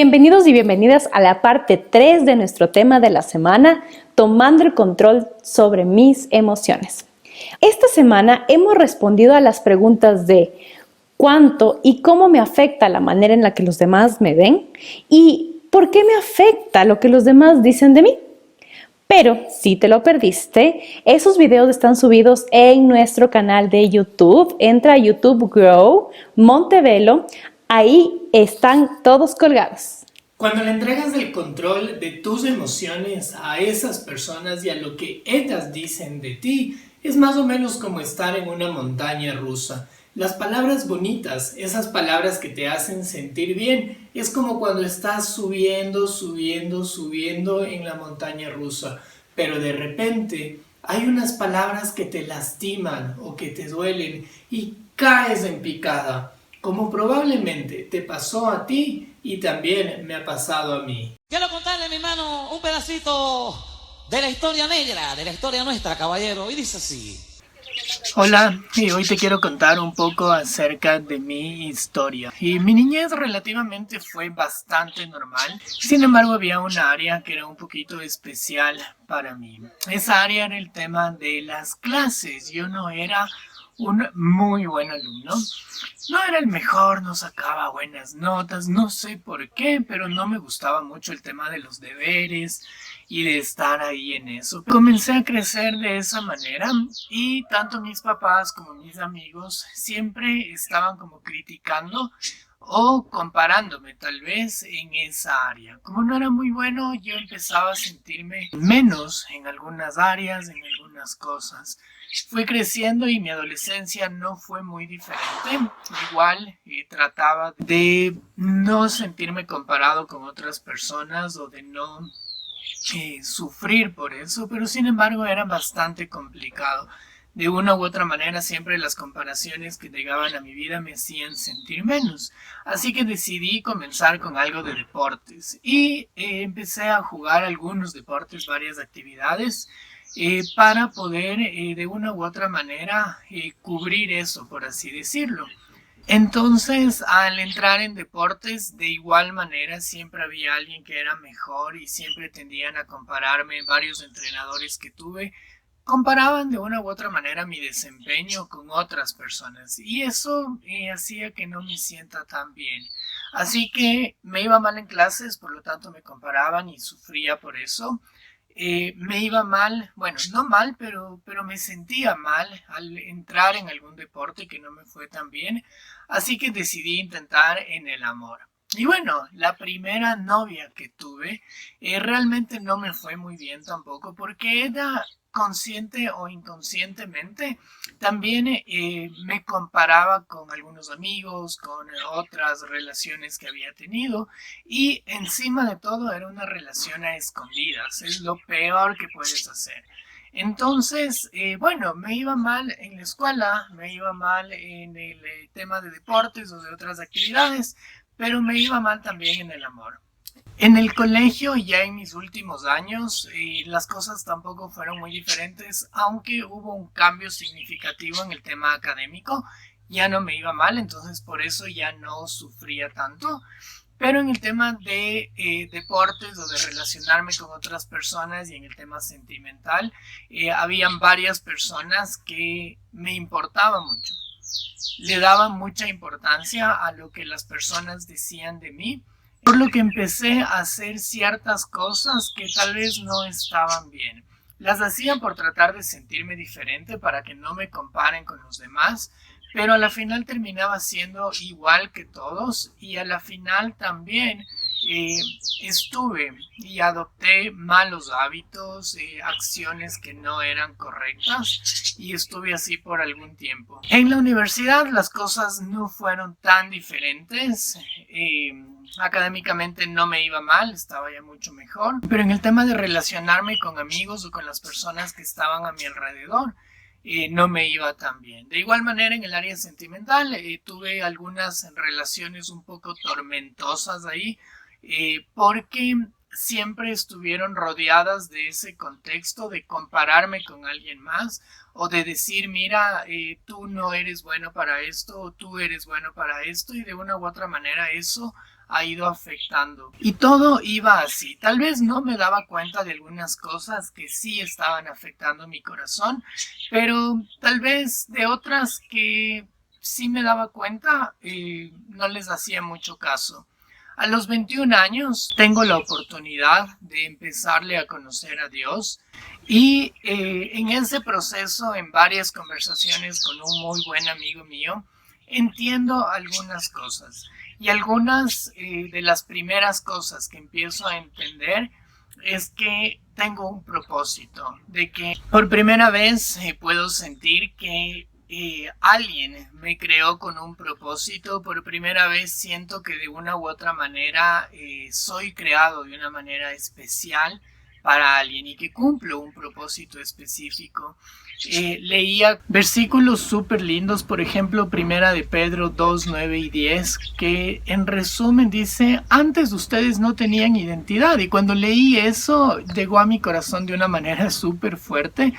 Bienvenidos y bienvenidas a la parte 3 de nuestro tema de la semana, tomando el control sobre mis emociones. Esta semana hemos respondido a las preguntas de cuánto y cómo me afecta la manera en la que los demás me ven y por qué me afecta lo que los demás dicen de mí. Pero si te lo perdiste, esos videos están subidos en nuestro canal de YouTube. Entra a YouTube Grow Montevelo. Ahí están todos colgados. Cuando le entregas el control de tus emociones a esas personas y a lo que ellas dicen de ti, es más o menos como estar en una montaña rusa. Las palabras bonitas, esas palabras que te hacen sentir bien, es como cuando estás subiendo en la montaña rusa, pero de repente hay unas palabras que te lastiman o que te duelen y caes en picada, como probablemente te pasó a ti y también me ha pasado a mí. Quiero contarle, mi hermano, un pedacito de la historia negra, de la historia nuestra, caballero, y dice así. Hola, y hoy te quiero contar un poco acerca de mi historia. Y mi niñez relativamente fue bastante normal. Sin embargo, había una área que era un poquito especial para mí. Esa área era el tema de las clases. Yo no era un muy buen alumno. No era el mejor, no sacaba buenas notas, no sé por qué, pero no me gustaba mucho el tema de los deberes y de estar ahí en eso. Comencé a crecer de esa manera y tanto mis papás como mis amigos siempre estaban como criticando o comparándome tal vez en esa área. Como no era muy bueno, yo empezaba a sentirme menos en algunas áreas, en algunas cosas. Fui creciendo y mi adolescencia no fue muy diferente. Igual trataba de no sentirme comparado con otras personas o de no sufrir por eso, pero sin embargo era bastante complicado. De una u otra manera siempre las comparaciones que llegaban a mi vida me hacían sentir menos. Así que decidí comenzar con algo de deportes y empecé a jugar algunos deportes, varias actividades para poder de una u otra manera cubrir eso, por así decirlo. Entonces, al entrar en deportes, de igual manera siempre había alguien que era mejor y siempre tendían a compararme. Varios entrenadores que tuve comparaban de una u otra manera mi desempeño con otras personas y eso hacía que no me sienta tan bien. Así que me iba mal en clases, por lo tanto me comparaban y sufría por eso. Me iba mal, bueno, no mal, pero me sentía mal al entrar en algún deporte que no me fue tan bien, así que decidí intentar en el amor. Y bueno, la primera novia que tuve realmente no me fue muy bien tampoco, porque ella consciente o inconscientemente también me comparaba con algunos amigos, con otras relaciones que había tenido y encima de todo era una relación a escondidas, es lo peor que puedes hacer. Entonces, bueno, me iba mal en la escuela, me iba mal en el tema de deportes o de otras actividades, pero me iba mal también en el amor. En el colegio, ya en mis últimos años, las cosas tampoco fueron muy diferentes, aunque hubo un cambio significativo en el tema académico. Ya no me iba mal, entonces por eso ya no sufría tanto. Pero en el tema de deportes o de relacionarme con otras personas y en el tema sentimental, habían varias personas que me importaban mucho. Le daba mucha importancia a lo que las personas decían de mí, por lo que empecé a hacer ciertas cosas que tal vez no estaban bien. Las hacía por tratar de sentirme diferente para que no me comparen con los demás, pero a la final terminaba siendo igual que todos y a la final también eh, estuve y adopté malos hábitos, acciones que no eran correctas y estuve así por algún tiempo. En la universidad las cosas no fueron tan diferentes. Académicamente no me iba mal, estaba ya mucho mejor, pero en el tema de relacionarme con amigos o con las personas que estaban a mi alrededor, no me iba tan bien. De igual manera, en el área sentimental, tuve algunas relaciones un poco tormentosas ahí, porque siempre estuvieron rodeadas de ese contexto de compararme con alguien más o de decir, mira, tú no eres bueno para esto o tú eres bueno para esto, y de una u otra manera eso ha ido afectando. Y todo iba así. Tal vez no me daba cuenta de algunas cosas que sí estaban afectando mi corazón, pero tal vez de otras que sí me daba cuenta, no les hacía mucho caso. A los 21 años tengo la oportunidad de empezarle a conocer a Dios y en ese proceso, en varias conversaciones con un muy buen amigo mío, entiendo algunas cosas. Y algunas de las primeras cosas que empiezo a entender es que tengo un propósito, de que por primera vez puedo sentir que alguien me creó con un propósito. Por primera vez siento que de una u otra manera soy creado de una manera especial para alguien y que cumplo un propósito específico. Leía versículos súper lindos, por ejemplo, Primera de Pedro 2, 9 y 10, que en resumen dice: antes ustedes no tenían identidad. Y cuando leí eso, llegó a mi corazón de una manera súper fuerte,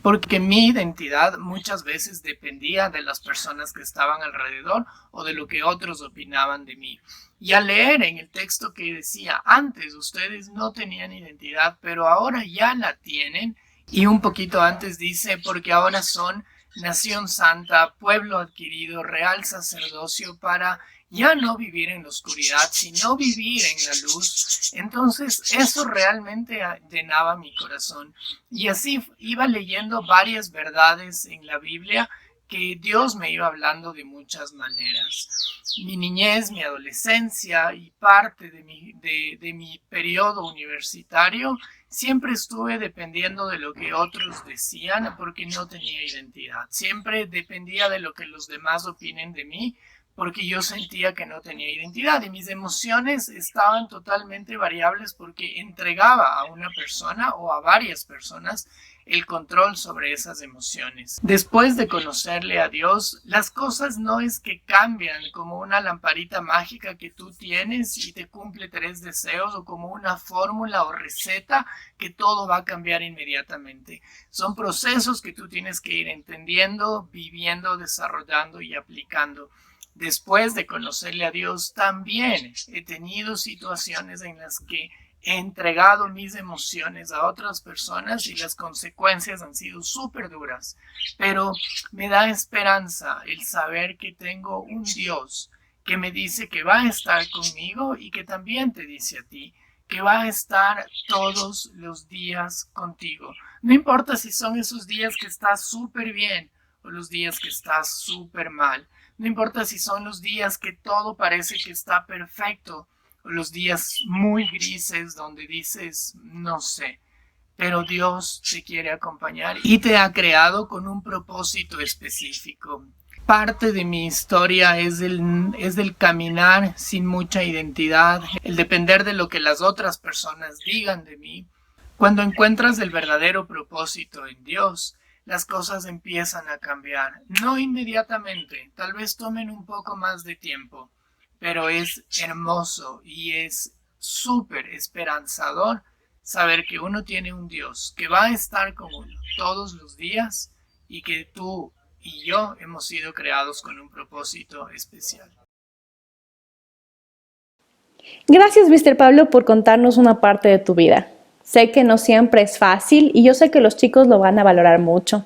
porque mi identidad muchas veces dependía de las personas que estaban alrededor o de lo que otros opinaban de mí. Y al leer en el texto que decía: antes ustedes no tenían identidad, pero ahora ya la tienen, y un poquito antes dice: porque ahora son nación santa, pueblo adquirido, real sacerdocio, para ya no vivir en la oscuridad, sino vivir en la luz. Entonces eso realmente llenaba mi corazón. Y así iba leyendo varias verdades en la Biblia que Dios me iba hablando de muchas maneras. Mi niñez, mi adolescencia y parte de mi periodo universitario, siempre estuve dependiendo de lo que otros decían porque no tenía identidad. Siempre dependía de lo que los demás opinen de mí porque yo sentía que no tenía identidad, y mis emociones estaban totalmente variables porque entregaba a una persona o a varias personas el control sobre esas emociones. Después de conocerle a Dios, las cosas no es que cambian como una lamparita mágica que tú tienes y te cumple 3 deseos, o como una fórmula o receta que todo va a cambiar inmediatamente. Son procesos que tú tienes que ir entendiendo, viviendo, desarrollando y aplicando. Después de conocerle a Dios, también he tenido situaciones en las que he entregado mis emociones a otras personas y las consecuencias han sido súper duras. Pero me da esperanza el saber que tengo un Dios que me dice que va a estar conmigo y que también te dice a ti que va a estar todos los días contigo. No importa si son esos días que estás súper bien o los días que estás súper mal. No importa si son los días que todo parece que está perfecto o los días muy grises donde dices no sé, pero Dios te quiere acompañar y te ha creado con un propósito específico. Parte de mi historia es el caminar sin mucha identidad, el depender de lo que las otras personas digan de mí. Cuando encuentras el verdadero propósito en Dios, las cosas empiezan a cambiar. No inmediatamente, tal vez tomen un poco más de tiempo, pero es hermoso y es súper esperanzador saber que uno tiene un Dios que va a estar con uno todos los días y que tú y yo hemos sido creados con un propósito especial. Gracias, Mr. Pablo, por contarnos una parte de tu vida. Sé que no siempre es fácil y yo sé que los chicos lo van a valorar mucho.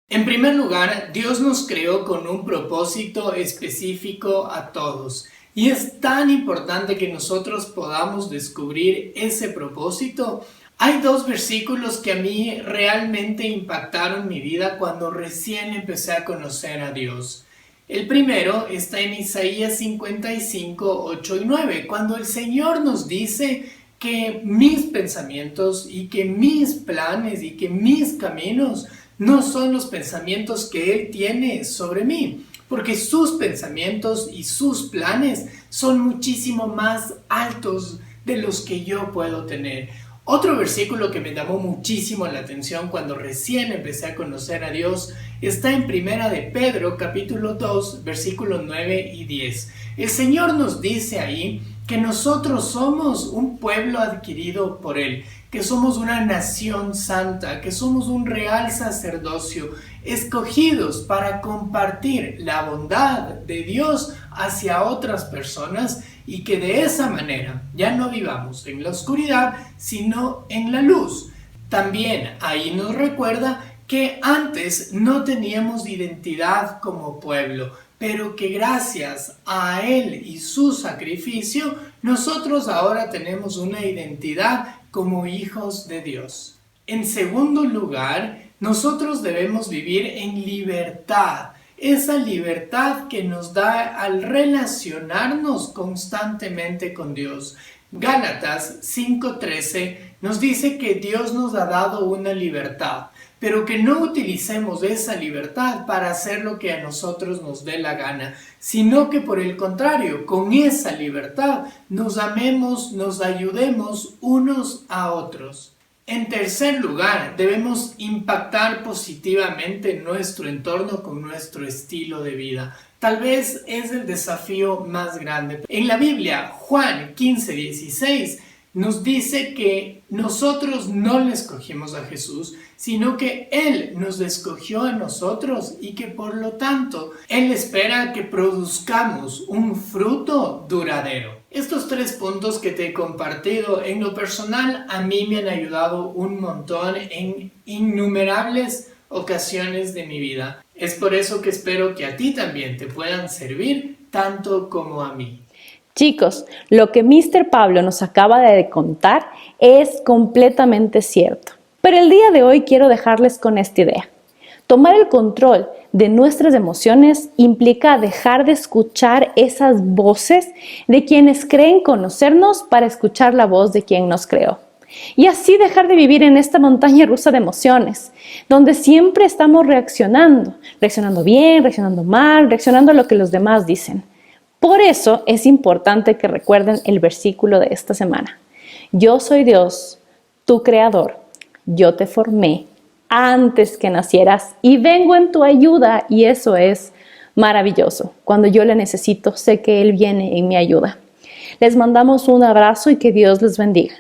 En primer lugar, Dios nos creó con un propósito específico a todos. Y es tan importante que nosotros podamos descubrir ese propósito. Hay 2 versículos que a mí realmente impactaron mi vida cuando recién empecé a conocer a Dios. El primero está en Isaías 55, 8 y 9, cuando el Señor nos dice que mis pensamientos y que mis planes y que mis caminos no son los pensamientos que Él tiene sobre mí, porque sus pensamientos y sus planes son muchísimo más altos de los que yo puedo tener. Otro versículo que me llamó muchísimo la atención cuando recién empecé a conocer a Dios está en Primera de Pedro, capítulo 2, versículos 9 y 10. El Señor nos dice ahí que nosotros somos un pueblo adquirido por Él, que somos una nación santa, que somos un real sacerdocio escogidos para compartir la bondad de Dios hacia otras personas y que de esa manera ya no vivamos en la oscuridad, sino en la luz. También ahí nos recuerda que antes no teníamos identidad como pueblo, pero que gracias a Él y su sacrificio, nosotros ahora tenemos una identidad como hijos de Dios. En segundo lugar, nosotros debemos vivir en libertad. Esa libertad que nos da al relacionarnos constantemente con Dios. Gálatas 5:13 nos dice que Dios nos ha dado una libertad, pero que no utilicemos esa libertad para hacer lo que a nosotros nos dé la gana, sino que por el contrario, con esa libertad nos amemos, nos ayudemos unos a otros. En tercer lugar, debemos impactar positivamente nuestro entorno con nuestro estilo de vida. Tal vez es el desafío más grande. En la Biblia, Juan 15:16 nos dice que nosotros no le escogimos a Jesús, sino que Él nos escogió a nosotros y que por lo tanto Él espera que produzcamos un fruto duradero. Estos 3 puntos que te he compartido en lo personal a mí me han ayudado un montón en innumerables ocasiones de mi vida. Es por eso que espero que a ti también te puedan servir tanto como a mí. Chicos, lo que Mr. Pablo nos acaba de contar es completamente cierto. Pero el día de hoy quiero dejarles con esta idea. Tomar el control de nuestras emociones implica dejar de escuchar esas voces de quienes creen conocernos para escuchar la voz de quien nos creó. Y así dejar de vivir en esta montaña rusa de emociones, donde siempre estamos reaccionando bien, reaccionando mal, reaccionando a lo que los demás dicen. Por eso es importante que recuerden el versículo de esta semana. Yo soy Dios, tu creador. Yo te formé antes que nacieras y vengo en tu ayuda, y eso es maravilloso. Cuando yo le necesito, sé que Él viene en mi ayuda. Les mandamos un abrazo y que Dios les bendiga.